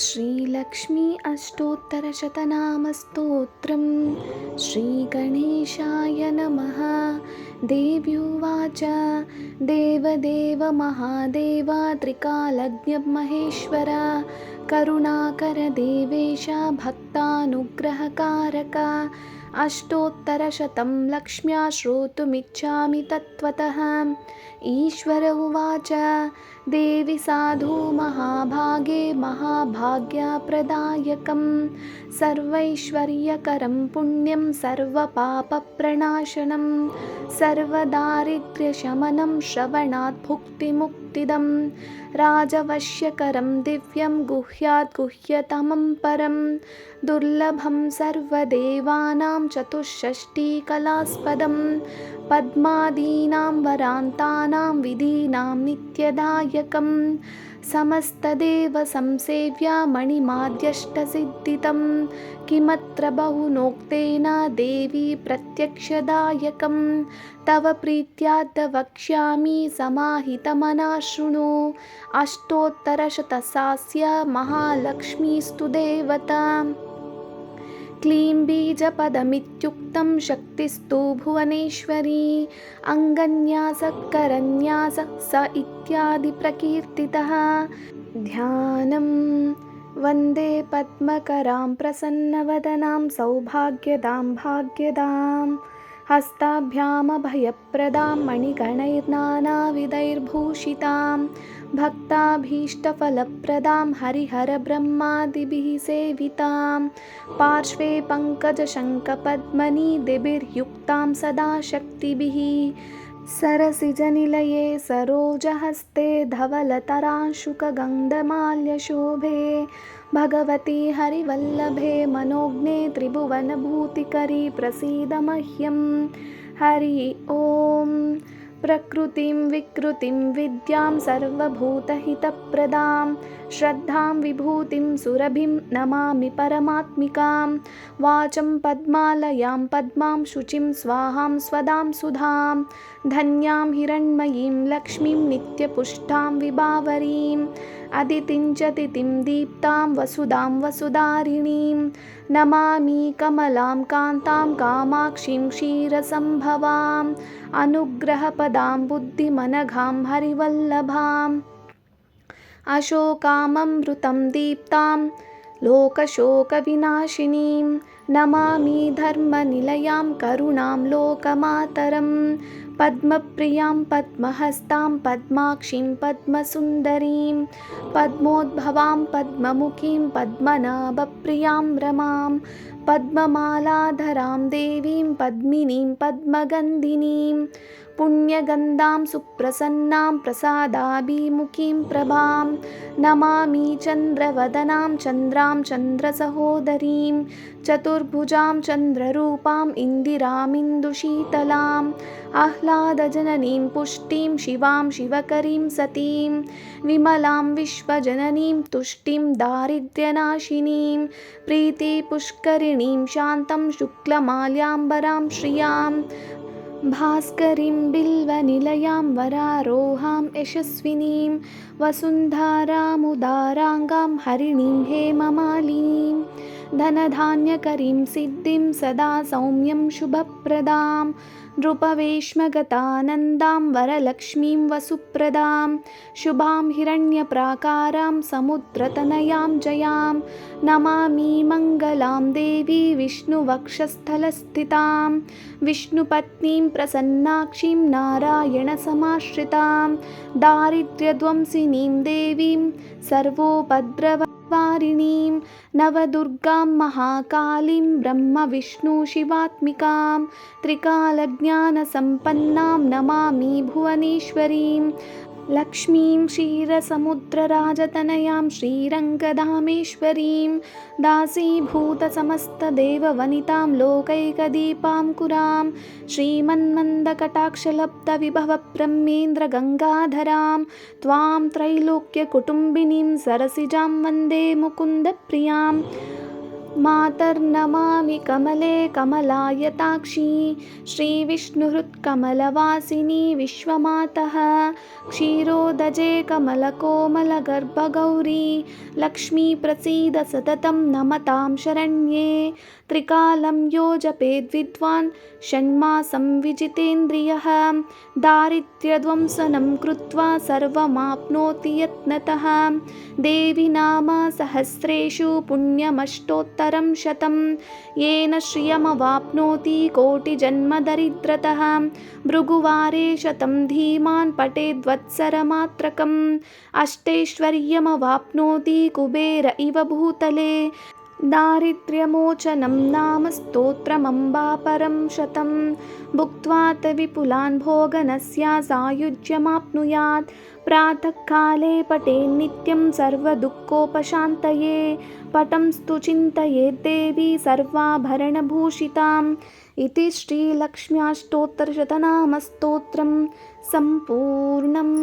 श्रीलक्ष्मी अष्टोत्तरशतनामस्तोत्रम् श्रीगणेशाय नमः। देव्युवाच देवदेव महादेव त्रिकालज्ञ महेश्वर करुणाकर देवेश भक्तानुग्रहकारक अष्टोत्तरशतं लक्ष्म्या श्रोतुमिच्छामि तत्त्वतः। ईश्वर उवाच देवि साधु महाभागे महाभाग्यप्रदायकं सर्वैश्वर्यकरं पुण्यं सर्वपापप्रणाशनं सर्वदारिद्र्यशमनं श्रवणात् भुक्तिमुक्तिदं राजवश्यकरं दिव्यं गुह्यात् गुह्यतमं परं दुर्लभं सर्वदेवानां चतुष्षष्टिकलास्पदं पद्मादीनां वरान्तानां विधीनां नित्यदायकं समस्तदेव संसेव्य मणिमाद्यष्टसिद्धितं किमत्र बहुनोक्तेन देवी प्रत्यक्षदायकं तव प्रीत्याद् वक्ष्यामि समाहितमनः शृणु। अष्टोत्तरशतसास्य महालक्ष्मीस्तु देवता। क्लीं बीजपदमित्युक्तं शक्तिस्तु भुवनेश्वरी अङ्गन्यासकरन्यासः स इत्यादि प्रकीर्तितः। ध्यानं वन्दे पद्मकरां प्रसन्नवदनां सौभाग्यदां भाग्यदां हस्ताभ्यामभयप्रदां मणिगणैर्नानाविधैर्भूषितां भक्ताभीष्टफलप्रदां हरिहरब्रह्मादिभिः सेवितां पार्श्वे पङ्कजशङ्खपद्मनिधिभिर्युक्तां सदा शक्तिभिः सरसिजनिलये सरोजहस्ते धवलतरांशुकगन्धमाल्यशोभे भगवती हरिवल्लभे मनोज्ञे त्रिभुवनभूतिकरी प्रसीद मह्यं। हरि ॐ। प्रकृतिं विकृतिं विद्यां सर्वभूतहितप्रदां श्रद्धां विभूतिं सुरभिं नमामि परमात्मिकां वाचं पद्मालयां पद्मां शुचिं स्वाहां स्वदां सुधां धन्यां हिरण्मयीं लक्ष्मीं नित्यपुष्टां विभावरीम् अदितिं च तिथिं दीप्तां वसुधां वसुधारिणीं नमामि कमलां कान्तां कामाक्षीं क्षीरसम्भवाम् अनुग्रहपदां बुद्धिमनघां हरिवल्लभाम् अशोकाममृतं दीप्तां लोकशोकविनाशिनीं नमामि धर्मनिलयां करुणां लोकमातरं पद्मप्रियां पद्महस्तां पद्माक्षीं पद्मसुन्दरीं पद्मोद्भवां पद्ममुखीं पद्मनाभप्रियां रमां पद्ममालाधरां देवीं पद्मिनीं पद्मगन्धिनीं पुण्यगन्धां सुप्रसन्नां प्रसादाभिमुखीं प्रभां नमामि चन्द्रवदनां चन्द्रां चन्द्रसहोदरीं चतुर्भुजां चन्द्ररूपां इन्दिरामिन्दुशीतलाम् आह्लादजननीं पुष्टिं शिवां शिवकरीं सतीं विमलां विश्वजननीं तुष्टिं दारिद्र्यनाशिनीं प्रीतिपुष्करिणीं शान्तं शुक्लमाल्याम्बरां श्रियां भास्करीं बिल्वनिलयां वरारोहां यशस्विनीं वसुन्धरामुदाराङ्गां हरिणीं हेममालिनीं धनधान्यकरीं सिद्धिं सदा सौम्यं शुभप्रदां नृपवेश्मगतानन्दां वरलक्ष्मीं वसुप्रदां शुभां हिरण्यप्राकारां समुद्रतनयां जयां नमामि मङ्गलां देवी विष्णुवक्षस्थलस्थितां विष्णुपत्नीं प्रसन्नाक्षीं नारायणसमाश्रितां दारिद्र्यध्वंसिनीं देवीं सर्वोपद्रववारिणीं नवदुर्गां महाकालीं ब्रह्मविष्णुशिवात्मिकां त्रिकालज्ञानसम्पन्नां नमामि भुवनेश्वरीं लक्ष्मीं क्षीरसमुद्रराजतनयां श्रीरङ्गधामेश्वरीं दासीभूतसमस्तदेववनितां लोकैकदीपाङ्कुरां श्रीमन्मन्दकटाक्षलब्धविभवब्रह्मेन्द्रगङ्गाधरां त्वां त्रैलोक्यकुटुम्बिनीं सरसिजां वन्दे मुकुन्दप्रियां मातर्नमामि कमले कमलायताक्षी श्रीविष्णुहृत्कमलवासिनी विश्वमातः क्षीरोदजे कमलकोमलगर्भगौरी लक्ष्मी प्रसीद सततं नमतां शरण्ये त्रिकालं यो जपेद्विद्वान् षण्मासं विजितेन्द्रियः दारिद्र्यध्वंसनं कृत्वा सर्वमाप्नोति यत्नतः देवी नाम सहस्रेषु पुण्यमष्टोत्तरं शतं येन श्रियमवाप्नोति कोटिजन्मदरिद्रतः भृगुवारे शतं धीमान् पठेद्वत्सरमात्रकम् अष्टैश्वर्यमवाप्नोति कुबेर इव भूतले दारिद्र्यमोचनं नाम स्तोत्रमम्बापरं शतं भुक्त्वात् विपुलान् भोगनस्य सायुज्यमाप्नुयात् प्रातःकाले पठेन्नित्यं सर्वदुःखोपशान्तये पठंस्तु चिन्तयेद्देवी सर्वाभरणभूषिताम् इति श्रीलक्ष्म्याष्टोत्तरशतनामस्तोत्रं सम्पूर्णम्।